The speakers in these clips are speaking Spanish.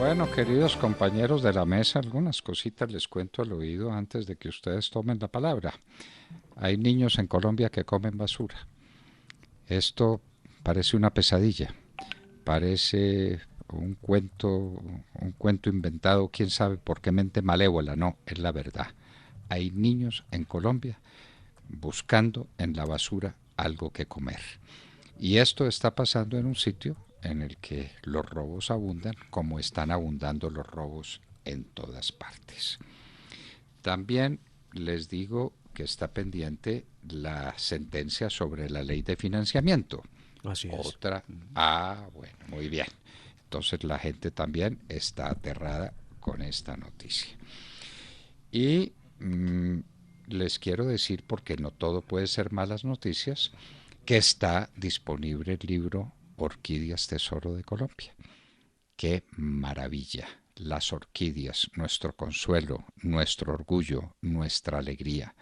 Bueno, queridos compañeros de la mesa, algunas cositas les cuento al oído antes de que ustedes tomen la palabra. Hay niños en Colombia que comen basura. Esto parece una pesadilla, parece un cuento inventado, quién sabe por qué mente malévola. No, es la verdad. Hay niños en Colombia buscando en la basura algo que comer. Y esto está pasando en un sitio en el que los robos abundan, como están abundando los robos en todas partes. También les digo que está pendiente la sentencia sobre la ley de financiamiento. Así es. Otra, bueno, muy bien. Entonces la gente también está aterrada con esta noticia. Y les quiero decir, porque no todo puede ser malas noticias, que está disponible el libro Orquídeas Tesoro de Colombia. ¡Qué maravilla! Las orquídeas, nuestro consuelo, nuestro orgullo, nuestra alegría.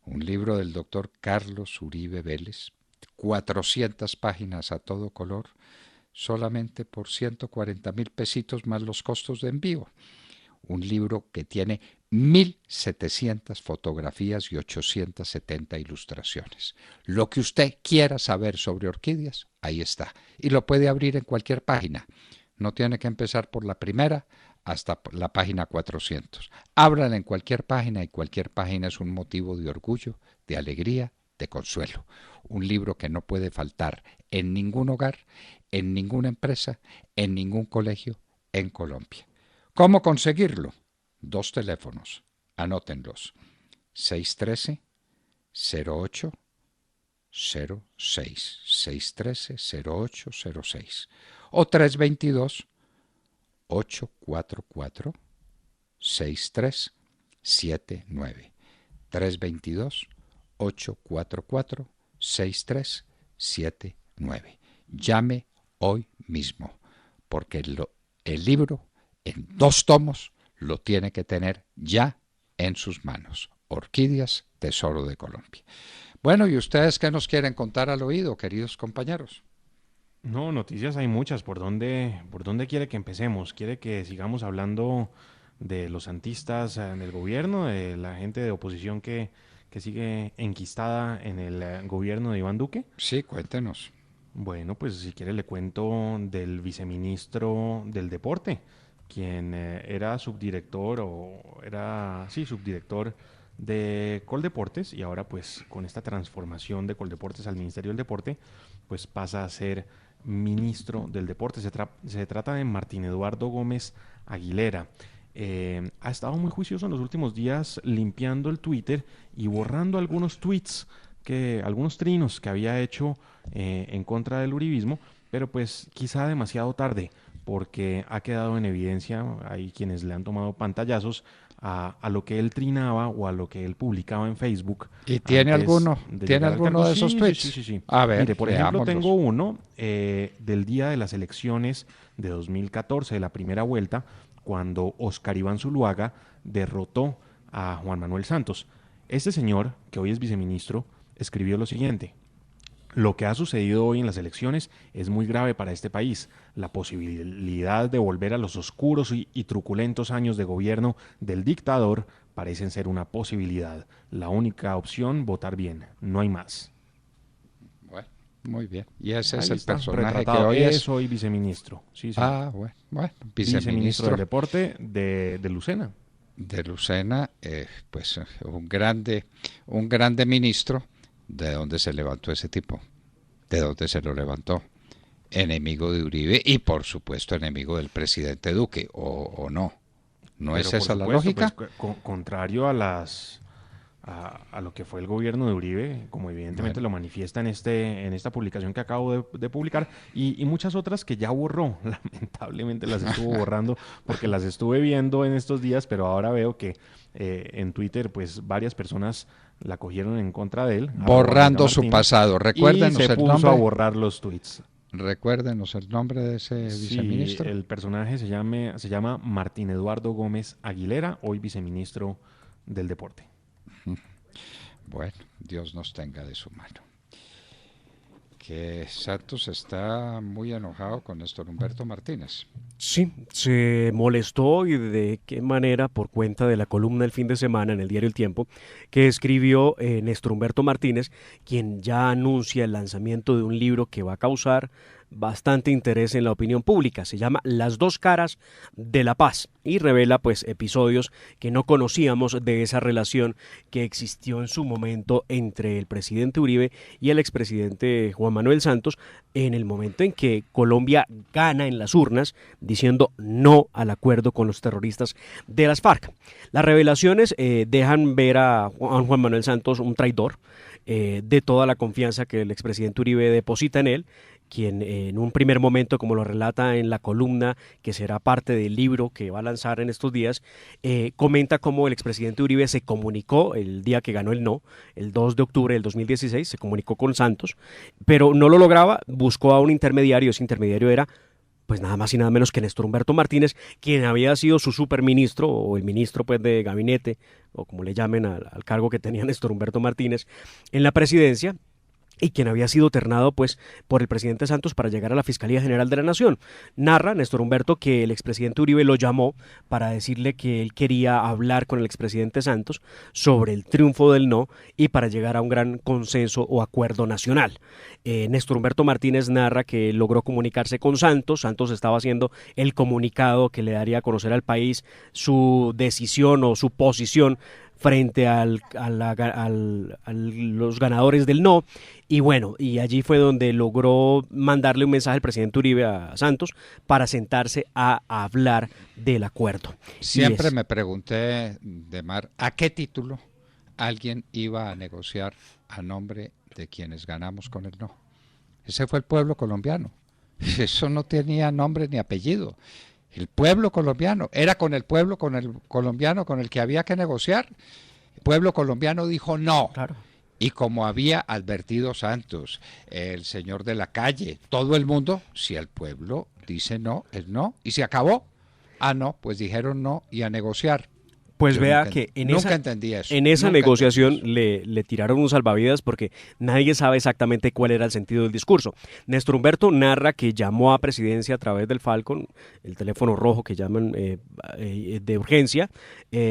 Un libro del doctor Carlos Uribe Vélez, 400 páginas a todo color, solamente por 140.000 pesitos más los costos de envío. Un libro que tiene 1.700 fotografías y 870 ilustraciones. Lo que usted quiera saber sobre orquídeas, ahí está. Y lo puede abrir en cualquier página. No tiene que empezar por la primera hasta la página 400. Ábrala en cualquier página y cualquier página es un motivo de orgullo, de alegría, de consuelo. Un libro que no puede faltar en ningún hogar, en ninguna empresa, en ningún colegio en Colombia. ¿Cómo conseguirlo? Dos teléfonos, anótenlos: 613-0806, 613-0806 o 322-844-6379, 322-844-6379. Llame hoy mismo, porque el libro en 2 tomos lo tiene que tener ya en sus manos. Orquídeas, Tesoro de Colombia. Bueno, ¿y ustedes qué nos quieren contar al oído, queridos compañeros? No, noticias hay muchas. Por dónde quiere que empecemos? ¿Quiere que sigamos hablando de los santistas en el gobierno, de la gente de oposición que sigue enquistada en el gobierno de Iván Duque? Sí, cuéntenos. Bueno, pues si quiere le cuento del viceministro del deporte, quien era subdirector o era, sí, subdirector de Coldeportes y ahora pues con esta transformación de Coldeportes al Ministerio del Deporte, pues pasa a ser ministro del deporte. Se trata de Martín Eduardo Gómez Aguilera. Ha estado muy juicioso en los últimos días limpiando el Twitter y borrando algunos tweets algunos trinos que había hecho en contra del uribismo, pero pues quizá demasiado tarde, porque ha quedado en evidencia, hay quienes le han tomado pantallazos a lo que él trinaba o a lo que él publicaba en Facebook ¿Y tiene antes alguno? de ¿Tiene llegar al cargo. alguno de esos Sí, sí, sí, tweets? sí, sí. A ver, Mire, por ejemplo, tengo leámoslos. uno del día de las elecciones de 2014, de la primera vuelta, cuando Oscar Iván Zuluaga derrotó a Juan Manuel Santos. Este señor, que hoy es viceministro, escribió lo siguiente: lo que ha sucedido hoy en las elecciones es muy grave para este país. La posibilidad de volver a los oscuros y truculentos años de gobierno del dictador parecen ser una posibilidad. La única opción, votar bien. No hay más. Bueno, muy bien. Y ese es Ahí el está, personaje que retratado. hoy es. Soy viceministro. Sí, señor. Bueno, bueno, Viceministro del viceministro deporte de Lucena. de Lucena, pues un grande ministro. ¿De dónde se levantó ese tipo? ¿De dónde se lo levantó? Enemigo de Uribe y por supuesto enemigo del presidente Duque, o no. ¿No es Pero por esa la supuesto, pues lógica? contrario a a lo que fue el gobierno de Uribe, como evidentemente Bueno, lo manifiesta en esta publicación que acabo de publicar, y muchas otras que ya borró. Lamentablemente las estuvo borrando porque las estuve viendo en estos días, pero ahora veo que en Twitter pues varias personas la cogieron en contra de él, @J borrando su Martínez, pasado. y Recuérdenos se el puso a nombre. borrar los tweets. Recuérdenos el nombre de ese Sí, viceministro. el personaje se llama Martín Eduardo Gómez Aguilera, hoy viceministro del deporte. Bueno, Dios nos tenga de su mano. que Santos está muy enojado con Néstor Humberto Martínez. Sí, se molestó y de qué manera por cuenta de la columna El fin de semana en el diario El Tiempo que escribió Néstor Humberto Martínez, quien ya anuncia el lanzamiento de un libro que va a causar bastante interés en la opinión pública. Se llama Las dos caras de la paz y revela pues episodios que no conocíamos de esa relación que existió en su momento entre el presidente Uribe y el expresidente Juan Manuel Santos en el momento en que Colombia gana en las urnas diciendo no al acuerdo con los terroristas de las FARC. Las revelaciones dejan ver a Juan Manuel Santos un traidor de toda la confianza que el expresidente Uribe deposita en él, quien en un primer momento, como lo relata en la columna que será parte del libro que va a lanzar en estos días, comenta cómo el expresidente Uribe se comunicó el día que ganó el no, el 2 de octubre del 2016, se comunicó con Santos, pero no lo lograba, buscó a un intermediario, ese intermediario era pues nada más y nada menos que Néstor Humberto Martínez, quien había sido su superministro o el ministro pues de gabinete, o como le llamen al cargo que tenía Néstor Humberto Martínez en la presidencia, y quien había sido ternado pues por el presidente Santos para llegar a la Fiscalía General de la Nación. Narra Néstor Humberto que el expresidente Uribe lo llamó para decirle que él quería hablar con el expresidente Santos sobre el triunfo del no y para llegar a un gran consenso o acuerdo nacional. Néstor Humberto Martínez narra que logró comunicarse con Santos. Santos estaba haciendo el comunicado que le daría a conocer al país su decisión o su posición frente a los ganadores del no, y bueno, y allí fue donde logró mandarle un mensaje al presidente Uribe a Santos para sentarse a hablar del acuerdo. Siempre me pregunté, Demar, ¿a qué título alguien iba a negociar a nombre de quienes ganamos con el no? Ese fue el pueblo colombiano. Eso no tenía nombre ni apellido. El pueblo colombiano, era con el pueblo colombiano con el que había que negociar. El pueblo colombiano dijo no. Claro. Y como había advertido Santos, el señor de la calle, todo el mundo, si el pueblo dice no, es no. Y se acabó. Ah, no, pues dijeron no y a negociar. Pues Yo vea nunca, que nunca entendí eso. en esa Nunca negociación entendí eso. le tiraron un salvavidas porque nadie sabe exactamente cuál era el sentido del discurso. Néstor Humberto narra que llamó a presidencia a través del Falcon, el teléfono rojo que llaman de urgencia.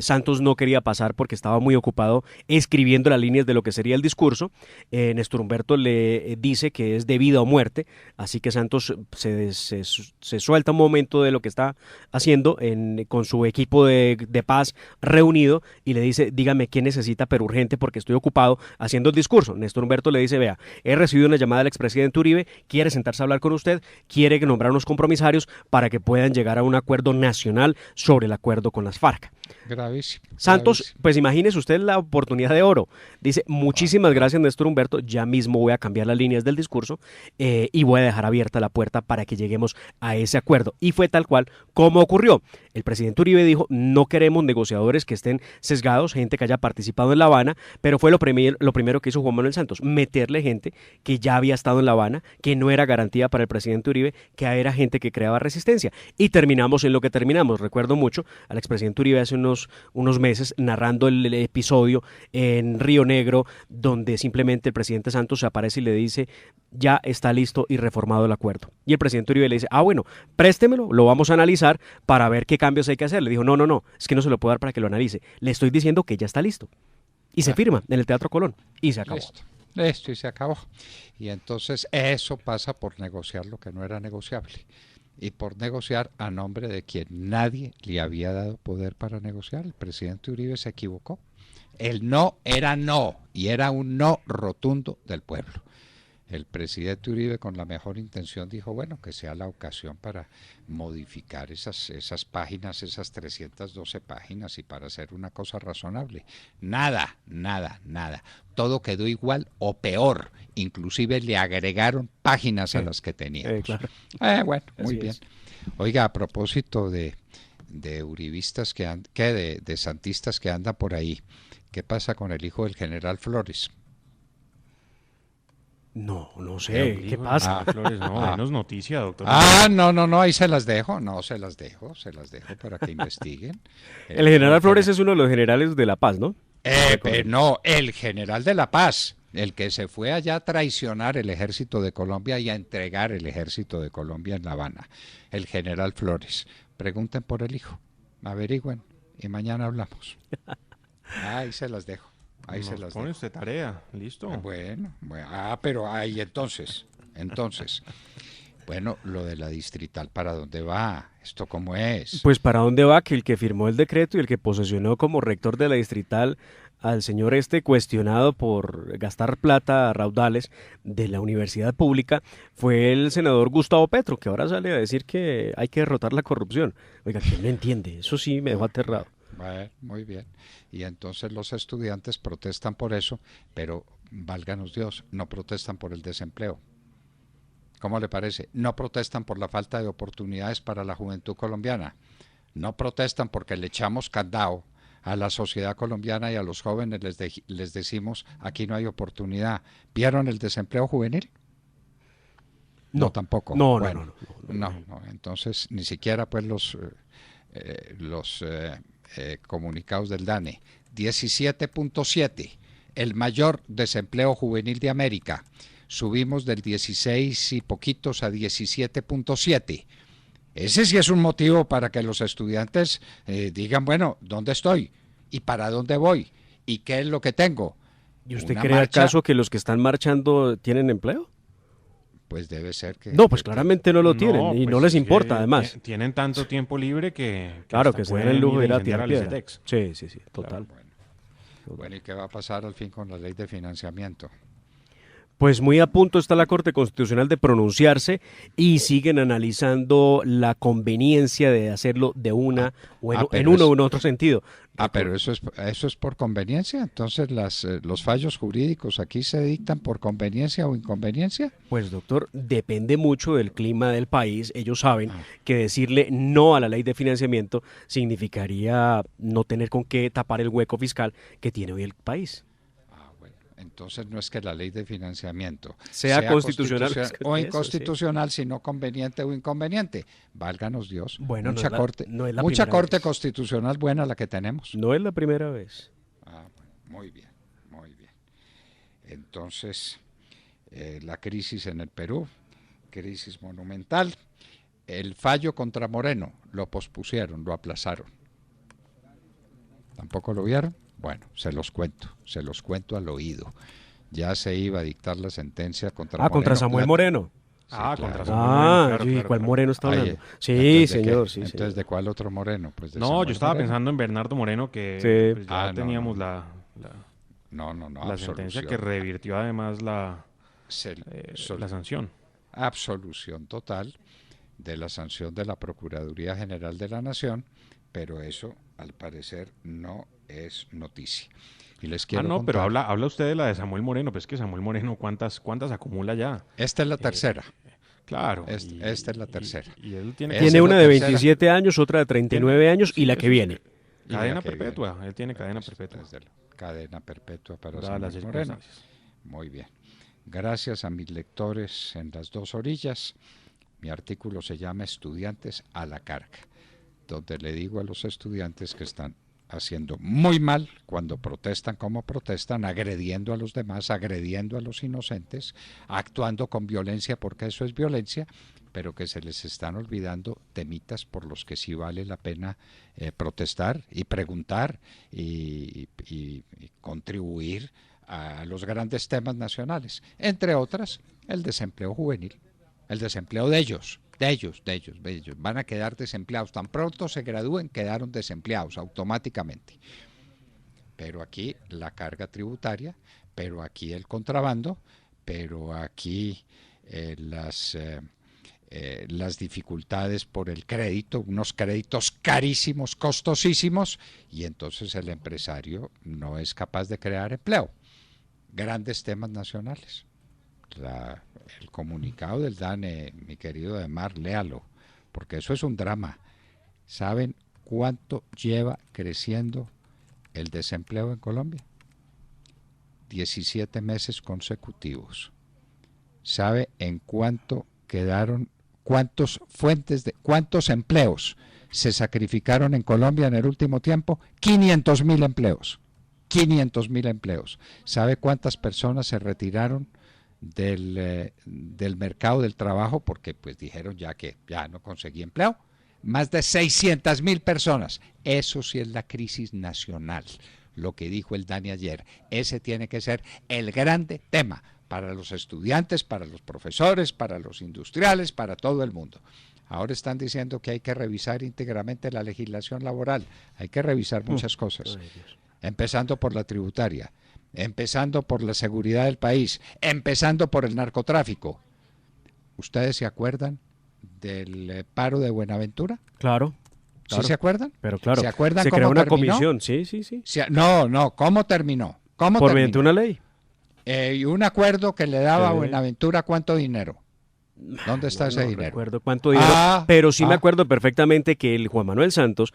Santos no quería pasar porque estaba muy ocupado escribiendo las líneas de lo que sería el discurso. Néstor Humberto le dice que es de vida o muerte, así que Santos se suelta un momento de lo que está haciendo con su equipo de paz reunido y le dice, dígame qué necesita, pero urgente porque estoy ocupado haciendo el discurso. Néstor Humberto le dice, vea, he recibido una llamada del expresidente Uribe, quiere sentarse a hablar con usted, quiere nombrar unos compromisarios para que puedan llegar a un acuerdo nacional sobre el acuerdo con las FARC. Gravísimo. Santos, gravísimo. pues imagínese usted la oportunidad de oro. Dice, muchísimas gracias Néstor Humberto, ya mismo voy a cambiar las líneas del discurso y voy a dejar abierta la puerta para que lleguemos a ese acuerdo. Y fue tal cual como ocurrió. El presidente Uribe dijo, no queremos negociadores que estén sesgados, gente que haya participado en La Habana, pero fue lo primero que hizo Juan Manuel Santos, meterle gente que ya había estado en La Habana, que no era garantía para el presidente Uribe, que era gente que creaba resistencia. Y terminamos en lo que terminamos. Recuerdo mucho al expresidente Uribe hace unos meses narrando el episodio en Río Negro, donde simplemente el presidente Santos se aparece y le dice, ya está listo y reformado el acuerdo. Y el presidente Uribe le dice, bueno, préstemelo, lo vamos a analizar para ver qué cambios hay que hacer. Le dijo, no, es que no se lo puedo dar para que lo analice. Le estoy diciendo que ya está listo. Y se firma en el Teatro Colón. Y se acabó. Listo, y se acabó. Y entonces eso pasa por negociar lo que no era negociable. Y por negociar a nombre de quien nadie le había dado poder para negociar. El presidente Uribe se equivocó. El no era no, y era un no rotundo del pueblo. El presidente Uribe, con la mejor intención, dijo, bueno, que sea la ocasión para modificar esas páginas, esas 312 páginas, y para hacer una cosa razonable. Nada. Todo quedó igual o peor. Inclusive le agregaron páginas a las que teníamos. Claro. Bueno, muy bien. Oiga, a propósito de uribistas de santistas que andan por ahí, ¿qué pasa con el hijo del general Flores? No sé, ¿qué pasa? Flores, no, denos noticia, doctor. No, ahí se las dejo para que investiguen. El general Flores es uno de los generales de La Paz, ¿no? No, el general de La Paz. El que se fue allá a traicionar el ejército de Colombia y a entregar el ejército de Colombia en La Habana, el general Flores. Pregunten por el hijo, averigüen y mañana hablamos. Ahí se las dejo. Ahí se las pone dejo. usted tarea, listo. Bueno, pero ahí entonces, bueno, lo de la distrital, ¿para dónde va? ¿Esto cómo es? Pues para dónde va que el que firmó el decreto y el que posesionó como rector de la distrital al señor cuestionado por gastar plata a raudales de la universidad pública fue el senador Gustavo Petro, que ahora sale a decir que hay que derrotar la corrupción. Oiga, ¿quién no entiende? Eso sí me dejó aterrado. Bueno, muy bien. Y entonces los estudiantes protestan por eso, pero válganos Dios, no protestan por el desempleo. ¿Cómo le parece? No protestan por la falta de oportunidades para la juventud colombiana. No protestan porque le echamos candado a la sociedad colombiana y a los jóvenes les decimos, aquí no hay oportunidad. ¿Vieron el desempleo juvenil? No, tampoco. No. Entonces, ni siquiera pues los comunicados del DANE. 17.7, el mayor desempleo juvenil de América. Subimos del 16 y poquitos a 17.7. Ese sí es un motivo para que los estudiantes digan, bueno, ¿dónde estoy? ¿Y para dónde voy? ¿Y qué es lo que tengo? ¿Y usted cree acaso que los que están marchando tienen empleo? Pues debe ser que... No, pues claramente no lo tienen y pues no les importa, además. Tienen tanto tiempo libre que claro, que se den el lujo de ir a tirar tirar piedra. Sí, total. Claro, bueno, ¿y qué va a pasar al fin con la ley de financiamiento? Pues muy a punto está la Corte Constitucional de pronunciarse y siguen analizando la conveniencia de hacerlo de una en uno u otro sentido. Pero eso es por conveniencia. Entonces los fallos jurídicos aquí se dictan por conveniencia o inconveniencia. Pues doctor, depende mucho del clima del país. Ellos saben que decirle no a la ley de financiamiento significaría no tener con qué tapar el hueco fiscal que tiene hoy el país. Entonces no es que la ley de financiamiento sea constitucional o inconstitucional, sino conveniente o inconveniente. Válganos Dios. Bueno, mucha corte constitucional buena la que tenemos. No es la primera vez. Bueno, muy bien. Entonces, la crisis en el Perú, crisis monumental. El fallo contra Moreno lo pospusieron, lo aplazaron. ¿Tampoco lo vieron? Bueno, se los cuento al oído. Ya se iba a dictar la sentencia contra Moreno. Contra Samuel Moreno. Sí, claro. Contra Samuel Moreno. Sí, ¿cuál Moreno está hablando? Sí, señor. Entonces, ¿de cuál otro Moreno? Pues yo estaba pensando en Bernardo Moreno, que pues ya teníamos la sentencia que revirtió además la sanción. Absolución total de la sanción de la Procuraduría General de la Nación, pero eso al parecer no es noticia. Y les quiero contar, pero habla usted de la de Samuel Moreno, pues es que Samuel Moreno, ¿cuántas acumula ya? Esta es la tercera. Claro. Esta es la tercera. Y él tiene una de 27 años, otra de 39 años y la que viene. Cadena perpetua, él tiene cadena perpetua. Cadena perpetua para Samuel Moreno. Muy bien. Gracias a mis lectores en las dos orillas. Mi artículo se llama Estudiantes a la carga, donde le digo a los estudiantes que están haciendo muy mal cuando protestan como protestan, agrediendo a los demás, agrediendo a los inocentes, actuando con violencia porque eso es violencia, pero que se les están olvidando temitas por los que sí vale la pena protestar y preguntar y contribuir a los grandes temas nacionales, entre otras el desempleo juvenil, el desempleo de ellos van a quedar desempleados. Tan pronto se gradúen, quedaron desempleados automáticamente. Pero aquí la carga tributaria, pero aquí el contrabando, pero aquí las dificultades por el crédito, unos créditos carísimos, costosísimos, y entonces el empresario no es capaz de crear empleo. Grandes temas nacionales. El comunicado del DANE, mi querido Edmar, léalo, porque eso es un drama. ¿Saben cuánto lleva creciendo el desempleo en Colombia? 17 meses consecutivos. ¿Sabe en cuánto quedaron, cuántos empleos se sacrificaron en Colombia en el último tiempo? 500.000 empleos. 500.000 empleos. ¿Sabe cuántas personas se retiraron del mercado del trabajo? Porque pues dijeron ya que ya no conseguí empleo. Más de 600.000 personas. Eso sí es la crisis nacional. Lo que dijo el Dani ayer. Ese tiene que ser el grande tema para los estudiantes, para los profesores, para los industriales, para todo el mundo. Ahora están diciendo que hay que revisar íntegramente la legislación laboral. Hay que revisar muchas cosas. Empezando por la tributaria, empezando por la seguridad del país, empezando por el narcotráfico. ¿Ustedes se acuerdan del paro de Buenaventura? Claro. ¿Sí se acuerdan? Pero claro, ¿Se acuerdan se cómo creó una terminó? comisión, sí. No, ¿cómo terminó? Por mediante una ley. Y un acuerdo que le daba a Sí. Buenaventura, ¿cuánto dinero? ¿Dónde está ese No dinero? recuerdo cuánto dinero, pero sí me acuerdo perfectamente que el Juan Manuel Santos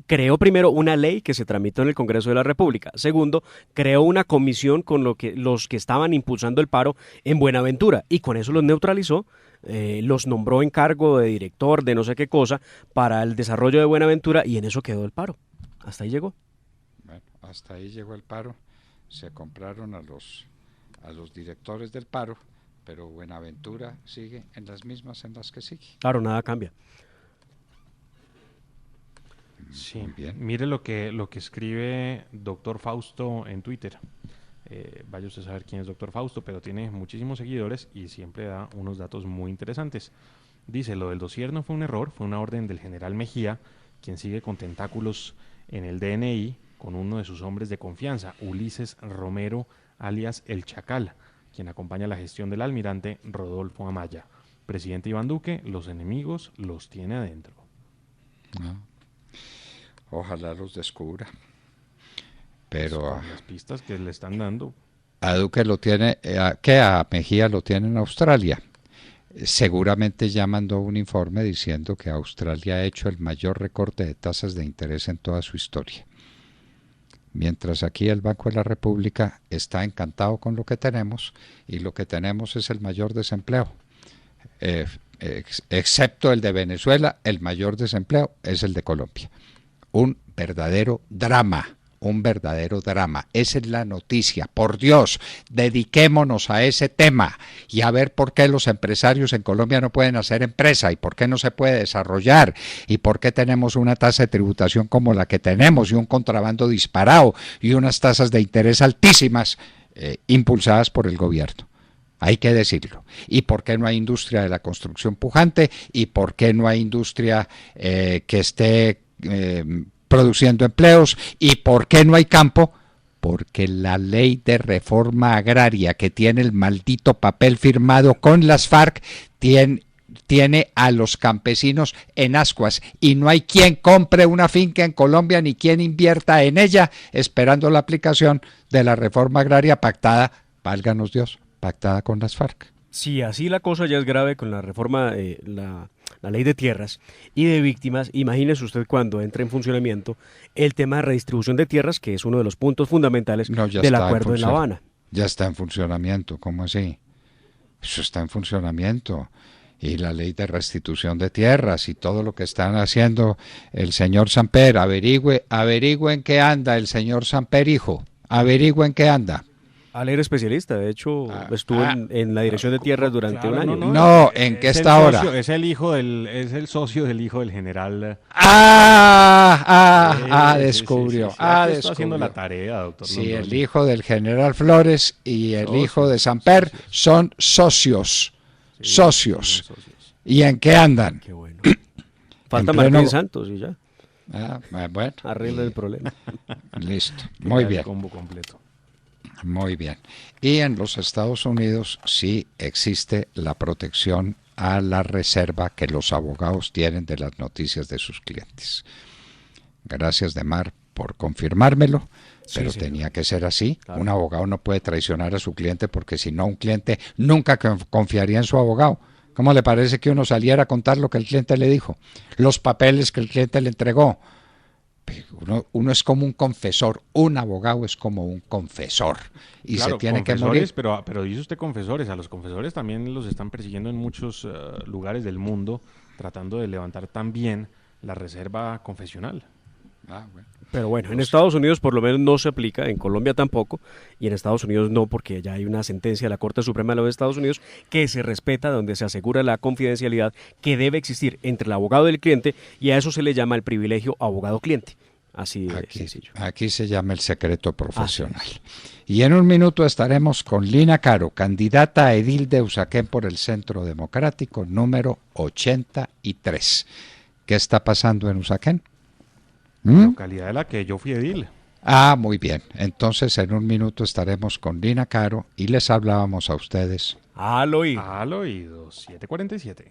creó primero una ley que se tramitó en el Congreso de la República. Segundo, creó una comisión con los que estaban impulsando el paro en Buenaventura y con eso los neutralizó, los nombró en cargo de director de no sé qué cosa para el desarrollo de Buenaventura y en eso quedó el paro. Hasta ahí llegó. Bueno, hasta ahí llegó el paro. Se compraron a los directores del paro, pero Buenaventura sigue en las mismas en las que sigue. Claro, nada cambia. Sí, Muy bien. mire lo que escribe Doctor Fausto en Twitter. Vaya usted a saber quién es Doctor Fausto, pero tiene muchísimos seguidores y siempre da unos datos muy interesantes. Dice, lo del dossier no fue un error, fue una orden del general Mejía, quien sigue con tentáculos en el DNI con uno de sus hombres de confianza, Ulises Romero, alias El Chacal, quien acompaña la gestión del almirante Rodolfo Amaya. Presidente Iván Duque, los enemigos los tiene adentro. Ojalá los descubra. Pero Con las pistas que le están dando. a Duque lo tiene, a Mejía lo tiene en Australia. Seguramente ya mandó un informe diciendo que Australia ha hecho el mayor recorte de tasas de interés en toda su historia. Mientras aquí el Banco de la República está encantado con lo que tenemos y lo que tenemos es el mayor desempleo. Excepto el de Venezuela, el mayor desempleo es el de Colombia. Un verdadero drama. Un verdadero drama. Esa es la noticia. Por Dios, dediquémonos a ese tema y a ver por qué los empresarios en Colombia no pueden hacer empresa y por qué no se puede desarrollar y por qué tenemos una tasa de tributación como la que tenemos y un contrabando disparado y unas tasas de interés altísimas impulsadas por el gobierno. Hay que decirlo. ¿Y por qué no hay industria de la construcción pujante? ¿Y por qué no hay industria que esté produciendo empleos? ¿Y por qué no hay campo? Porque la ley de reforma agraria que tiene el maldito papel firmado con las FARC tiene a los campesinos en ascuas y no hay quien compre una finca en Colombia ni quien invierta en ella esperando la aplicación de la reforma agraria pactada, válganos Dios, pactada con las FARC. Si así la cosa ya es grave con la reforma, la ley de tierras y de víctimas, imagínese usted cuando entre en funcionamiento el tema de redistribución de tierras, que es uno de los puntos fundamentales del acuerdo en La Habana. Ya está en funcionamiento, ¿cómo así? Eso está en funcionamiento. Y la ley de restitución de tierras y todo lo que están haciendo el señor Samper, averigüe en qué anda el señor Samper, hijo, averigüe en qué anda. Al era especialista, de hecho, estuvo en la dirección de tierras durante un año. No, ¿en qué está ahora? Es el socio del hijo del general. Descubrió. Sí. Está haciendo la tarea, doctor. Sí, Londoño. el hijo del general Flores y el hijo de Samper son socios. Socios. ¿Y en qué andan? Qué bueno. Falta Martín Santos y ya. Bueno. Arregla el problema. Listo. Muy bien. El combo completo. Muy bien. Y en los Estados Unidos sí existe la protección a la reserva que los abogados tienen de las noticias de sus clientes. Gracias, Demar, por confirmármelo, pero tenía que ser así. Claro. Un abogado no puede traicionar a su cliente porque si no, un cliente nunca confiaría en su abogado. ¿Cómo le parece que uno saliera a contar lo que el cliente le dijo? Los papeles que el cliente le entregó. Uno es como un confesor, un abogado es como un confesor y claro, se tiene que morir. Pero dice usted confesores, a los confesores también los están persiguiendo en muchos lugares del mundo, tratando de levantar también la reserva confesional. Bueno. Pero bueno, en Estados Unidos por lo menos no se aplica, en Colombia tampoco, y en Estados Unidos no, porque ya hay una sentencia de la Corte Suprema de los Estados Unidos que se respeta, donde se asegura la confidencialidad que debe existir entre el abogado y el cliente, y a eso se le llama el privilegio abogado-cliente. Así de sencillo. Aquí se llama el secreto profesional. Y en un minuto estaremos con Lina Caro, candidata a edil de Usaquén por el Centro Democrático, número 83. ¿Qué está pasando en Usaquén? Localidad de la que yo fui edil. Muy bien. Entonces en un minuto estaremos con Lina Caro y les hablábamos a ustedes. Al oído. Al oído, 7:47.